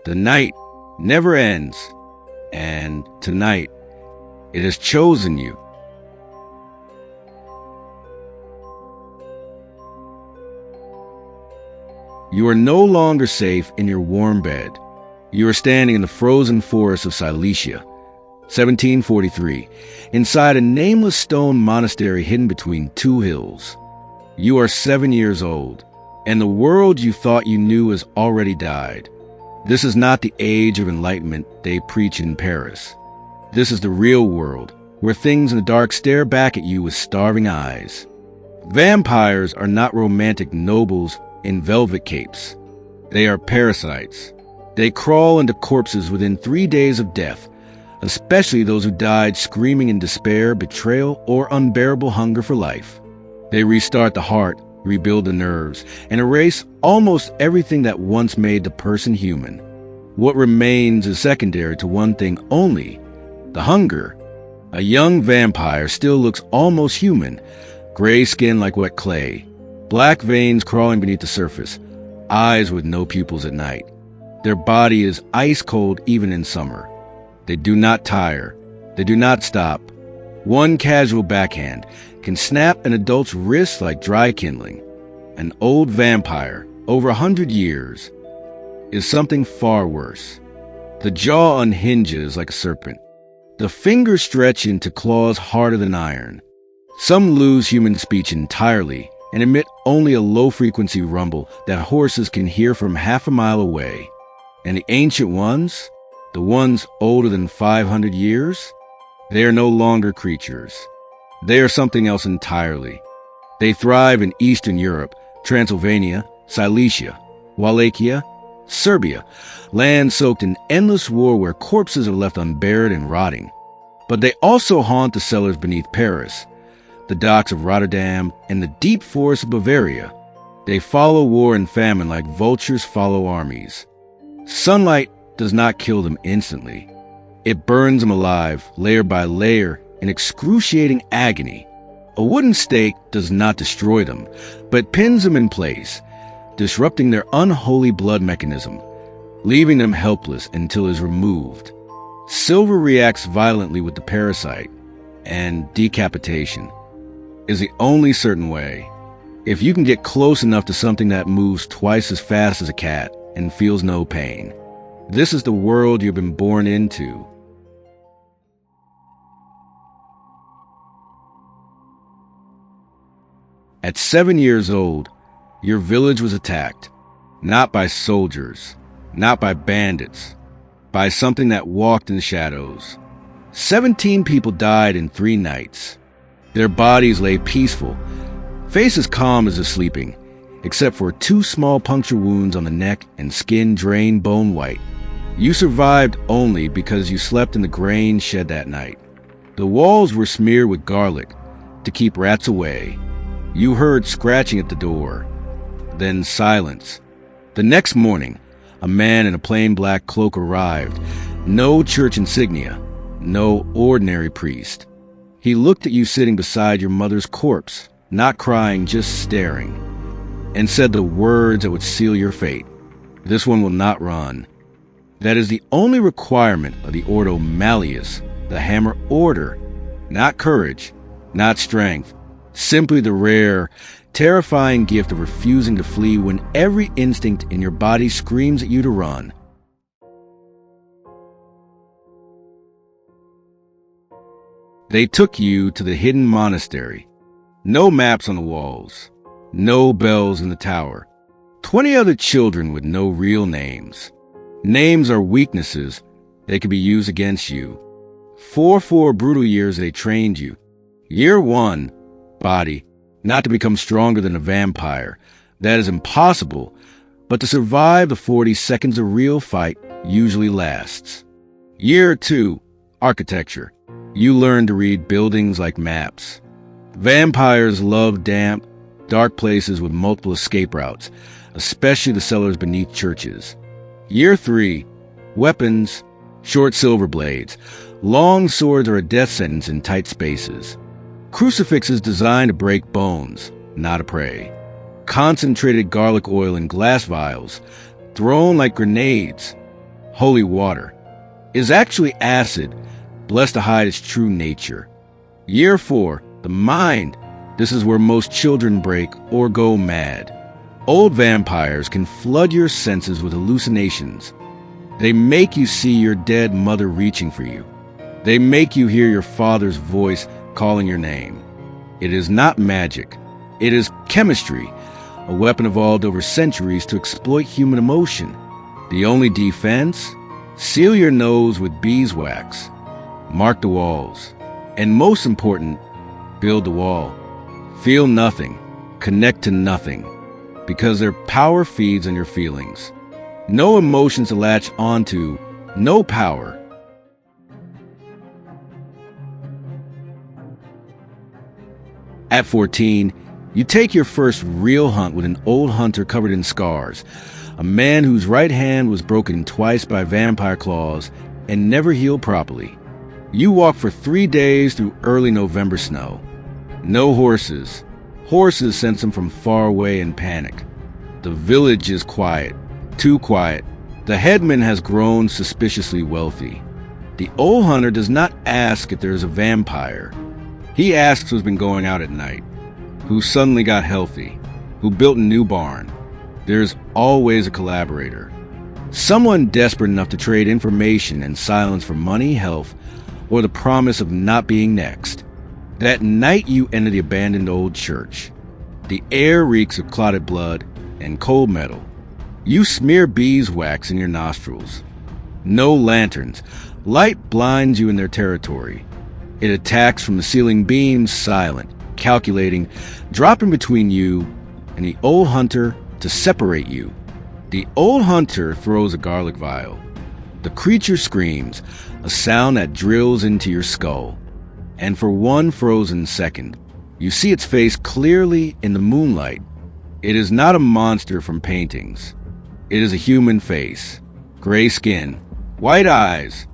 The night never ends, and tonight it has chosen you. You are no longer safe in your warm bed. You are standing in the frozen forest of Silesia, 1743, inside a nameless stone monastery hidden between two hills. You are 7 years old, and the world you thought you knew has already died. This is not the age of enlightenment they preach in Paris. This is the real world, where things in the dark stare back at you with starving eyes. Vampires are not romantic nobles in velvet capes. They are parasites. They crawl into corpses within 3 days of death, especially those who died screaming in despair, betrayal, or unbearable hunger for life. They restart the heart, rebuild the nerves, and erase almost everything that once made the person human. What remains is secondary to one thing only: the hunger. A young vampire still looks almost human, gray skin like wet clay, black veins crawling beneath the surface, eyes with no pupils at night. Their body is ice cold even in summer. They do not tire. They do not stop. One casual backhand can snap an adult's wrist like dry kindling. An old vampire, over 100 years, is something far worse. The jaw unhinges like a serpent. The fingers stretch into claws harder than iron. Some lose human speech entirely and emit only a low-frequency rumble that horses can hear from half a mile away. And the ancient ones, the ones older than 500 years, they are no longer creatures. They are something else entirely. They thrive in Eastern Europe, Transylvania, Silesia, Wallachia, Serbia, land soaked in endless war where corpses are left unburied and rotting. But they also haunt the cellars beneath Paris, the docks of Rotterdam, and the deep forests of Bavaria. They follow war and famine like vultures follow armies. Sunlight does not kill them instantly. It burns them alive, layer by layer, in excruciating agony. A wooden stake does not destroy them, but pins them in place, disrupting their unholy blood mechanism, leaving them helpless until it is removed. Silver reacts violently with the parasite, and decapitation is the only certain way. If you can get close enough to something that moves twice as fast as a cat and feels no pain, this is the world you've been born into. At 7 years old, your village was attacked, not by soldiers, not by bandits, by something that walked in the shadows. 17 people died in 3 nights. Their bodies lay peaceful, faces calm as if sleeping, except for 2 small puncture wounds on the neck and skin drained bone white. You survived only because you slept in the grain shed that night. The walls were smeared with garlic to keep rats away. You heard scratching at the door, then silence. The next morning, a man in a plain black cloak arrived. No church insignia, no ordinary priest. He looked at you sitting beside your mother's corpse, not crying, just staring, and said the words that would seal your fate. This one will not run. That is the only requirement of the Ordo Malleus, the Hammer Order. Not courage, not strength, simply the rare, terrifying gift of refusing to flee when every instinct in your body screams at you to run. They took you to the hidden monastery. No maps on the walls, no bells in the tower. 20 other children with no real names. Names are weaknesses. They can be used against you. 4 brutal years they trained you. Year 1, body, not to become stronger than a vampire. That is impossible, but to survive the 40 seconds a real fight usually lasts. Year 2, architecture. You learn to read buildings like maps. Vampires love damp, dark places with multiple escape routes, especially the cellars beneath churches. Year 3, weapons, short silver blades. Long swords are a death sentence in tight spaces. Crucifixes designed to break bones, not a prey. Concentrated garlic oil in glass vials, thrown like grenades. holy water, is actually acid, blessed to hide its true nature. Year 4, the mind. This is where most children break or go mad. Old vampires can flood your senses with hallucinations. They make you see your dead mother reaching for you. They make you hear your father's voice calling your name. It is not magic. It is chemistry, a weapon evolved over centuries to exploit human emotion. The only defense? Seal your nose with beeswax. Mark the walls. And most important, build the wall. Feel nothing. Connect to nothing. Because their power feeds on your feelings. No emotions to latch onto. No power. At 14, you take your first real hunt with an old hunter covered in scars, a man whose right hand was broken twice by vampire claws and never healed properly. You walk for 3 days through early November snow. No horses. Horses sense them from far away in panic. The village is quiet, too quiet. The headman has grown suspiciously wealthy. The old hunter does not ask if there is a vampire. He asks who's been going out at night, who suddenly got healthy, who built a new barn. There's always a collaborator. Someone desperate enough to trade information and silence for money, health, or the promise of not being next. That night you enter the abandoned old church. The air reeks of clotted blood and cold metal. You smear beeswax in your nostrils. No lanterns. Light blinds you in their territory. It attacks from the ceiling beams, silent, calculating, dropping between you and the old hunter to separate you. The old hunter throws a garlic vial. The creature screams, a sound that drills into your skull. And for one frozen second, you see its face clearly in the moonlight. It is not a monster from paintings. It is a human face, gray skin, white eyes,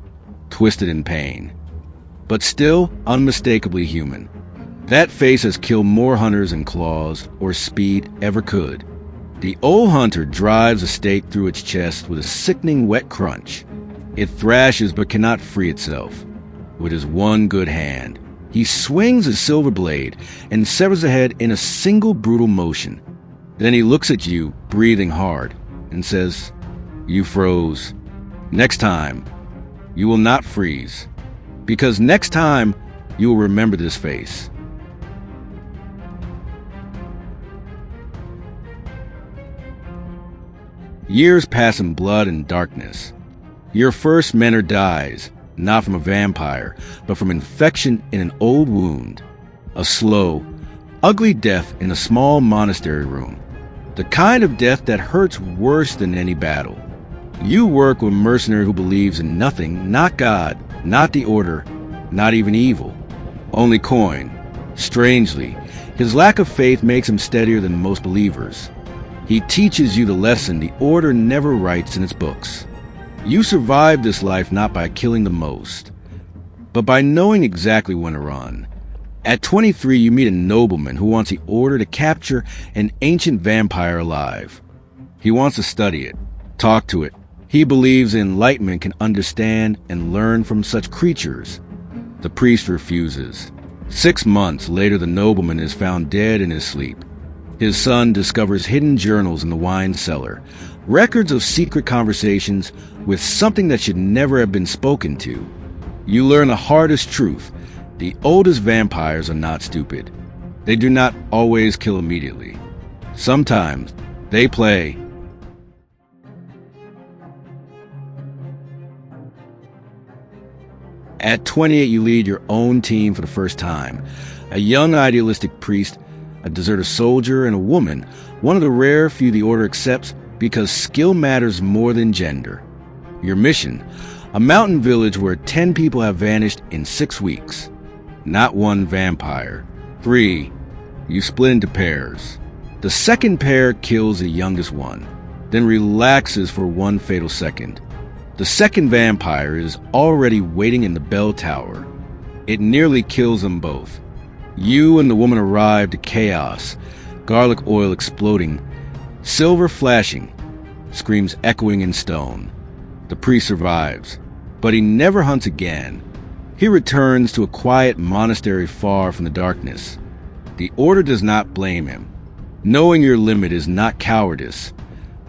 twisted in pain, but still unmistakably human. That face has killed more hunters than claws or speed ever could. The old hunter drives a stake through its chest with a sickening wet crunch. It thrashes but cannot free itself. With his one good hand, he swings his silver blade and severs the head in a single brutal motion. Then he looks at you, breathing hard, and says, "You froze. Next time, you will not freeze. Because next time, you will remember this face." Years pass in blood and darkness. Your first mentor dies, not from a vampire, but from infection in an old wound. A slow, ugly death in a small monastery room. The kind of death that hurts worse than any battle. You work with a mercenary who believes in nothing, not God, not the Order, not even evil. Only coin. Strangely, his lack of faith makes him steadier than most believers. He teaches you the lesson the Order never writes in its books. You survive this life not by killing the most, but by knowing exactly when to run. At 23, you meet a nobleman who wants the Order to capture an ancient vampire alive. He wants to study it, talk to it. He believes enlightenment can understand and learn from such creatures. The priest refuses. 6 months later, the nobleman is found dead in his sleep. His son discovers hidden journals in the wine cellar, records of secret conversations with something that should never have been spoken to. You learn the hardest truth. The oldest vampires are not stupid. They do not always kill immediately. Sometimes they play. At 28, you lead your own team for the first time. A young idealistic priest, a deserter soldier, and a woman, one of the rare few the Order accepts because skill matters more than gender. Your mission, a mountain village where 10 people have vanished in 6 weeks. Not one vampire. 3. You split into pairs. The second pair kills the youngest one, then relaxes for one fatal second. The second vampire is already waiting in the bell tower. It nearly kills them both. You and the woman arrive to chaos, garlic oil exploding, silver flashing, screams echoing in stone. The priest survives, but he never hunts again. He returns to a quiet monastery far from the darkness. The order does not blame him. Knowing your limit is not cowardice.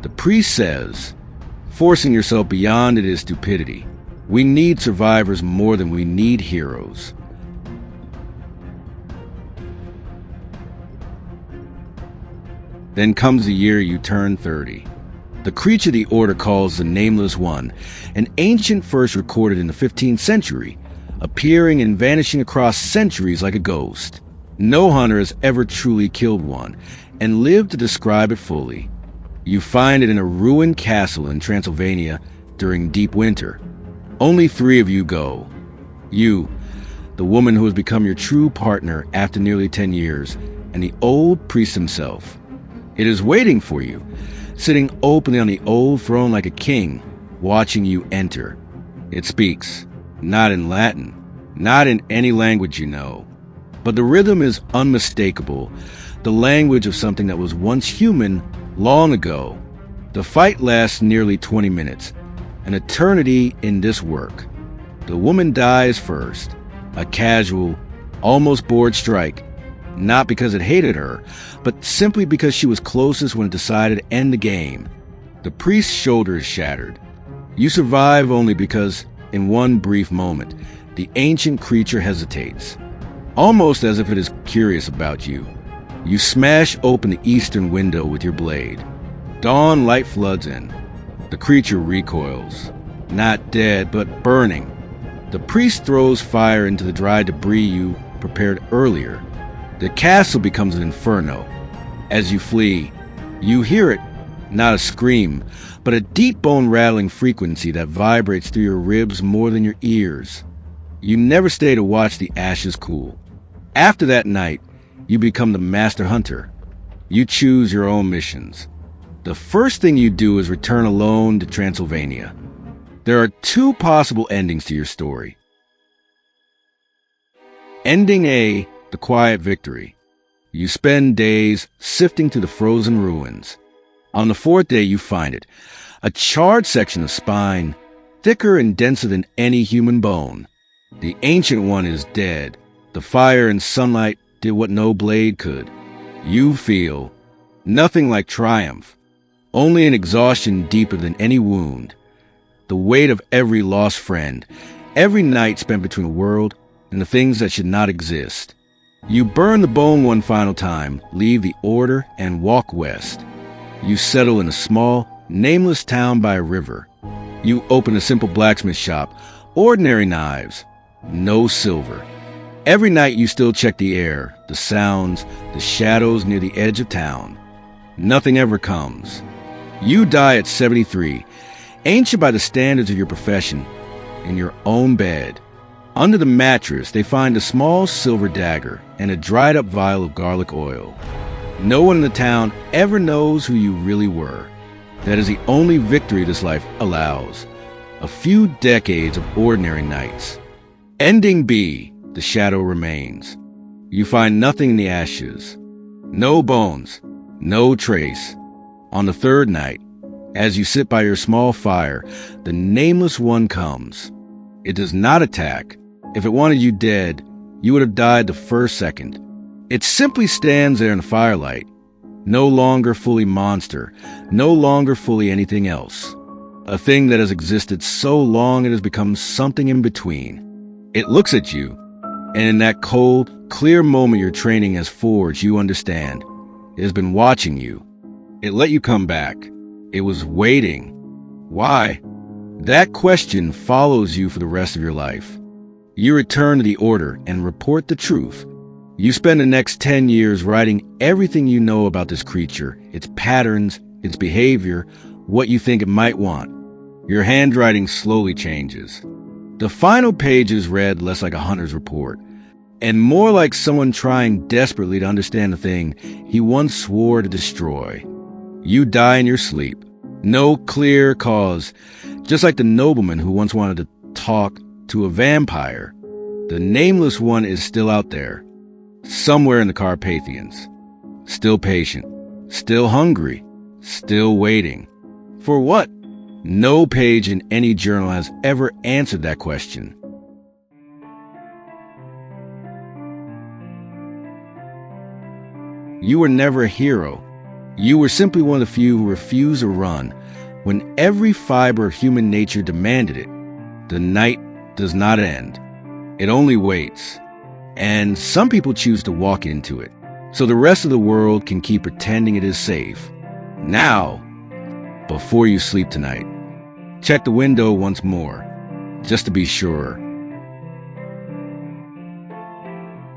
The priest says, forcing yourself beyond it is stupidity. We need survivors more than we need heroes. Then comes the year you turn 30. The creature the Order calls the Nameless One, an ancient first recorded in the 15th century, appearing and vanishing across centuries like a ghost. No hunter has ever truly killed one, and lived to describe it fully. You find it in a ruined castle in Transylvania during deep winter. Only 3 of you go. You, the woman who has become your true partner after nearly 10 years, and the old priest himself. It is waiting for you, sitting openly on the old throne like a king, watching you enter. It speaks, not in Latin, not in any language you know, but the rhythm is unmistakable, the language of something that was once human long ago. The fight lasts nearly 20 minutes, an eternity in this work. The woman dies first, a casual, almost bored strike, not because it hated her, but simply because she was closest when it decided to end the game. The priest's shoulder is shattered. You survive only because, in one brief moment, the ancient creature hesitates, almost as if it is curious about you. You smash open the eastern window with your blade. Dawn light floods in. The creature recoils, not dead, but burning. The priest throws fire into the dry debris you prepared earlier. The castle becomes an inferno. As you flee, you hear it, not a scream, but a deep bone-rattling frequency that vibrates through your ribs more than your ears. You never stay to watch the ashes cool. After that night, you become the master hunter. You choose your own missions. The first thing you do is return alone to Transylvania. There are 2 possible endings to your story. Ending A, the quiet victory. You spend days sifting through the frozen ruins. On the 4th day, you find it, a charred section of spine, thicker and denser than any human bone. The Ancient One is dead. The fire and sunlight did what no blade could. You feel nothing like triumph, only an exhaustion deeper than any wound. The weight of every lost friend, every night spent between the world and the things that should not exist. You burn the bone one final time, leave the Order, and walk west. You settle in a small, nameless town by a river. You open a simple blacksmith shop, ordinary knives, no silver. Every night you still check the air, the sounds, the shadows near the edge of town. Nothing ever comes. You die at 73, ancient by the standards of your profession, in your own bed. Under the mattress, they find a small silver dagger and a dried-up vial of garlic oil. No one in the town ever knows who you really were. That is the only victory this life allows. A few decades of ordinary nights. Ending B, the shadow remains. You find nothing in the ashes. No bones, no trace. On the 3rd night, as you sit by your small fire, the Nameless One comes. It does not attack. If it wanted you dead, you would have died the first second. It simply stands there in the firelight, no longer fully monster, no longer fully anything else. A thing that has existed so long it has become something in between. It looks at you, and in that cold, clear moment your training has forged, you understand. It has been watching you. It let you come back. It was waiting. Why? That question follows you for the rest of your life. You return to the Order and report the truth. You spend the next 10 years writing everything you know about this creature, its patterns, its behavior, what you think it might want. Your handwriting slowly changes. The final pages read less like a hunter's report, and more like someone trying desperately to understand the thing he once swore to destroy. You die in your sleep. No clear cause, just like the nobleman who once wanted to talk to a vampire. The Nameless One is still out there, somewhere in the Carpathians. Still patient, still hungry, still waiting. For what? No page in any journal has ever answered that question. You were never a hero. You were simply one of the few who refused to run when every fiber of human nature demanded it. The night does not end. It only waits. And some people choose to walk into it, so the rest of the world can keep pretending it is safe. Now, before you sleep tonight, check the window once more, just to be sure.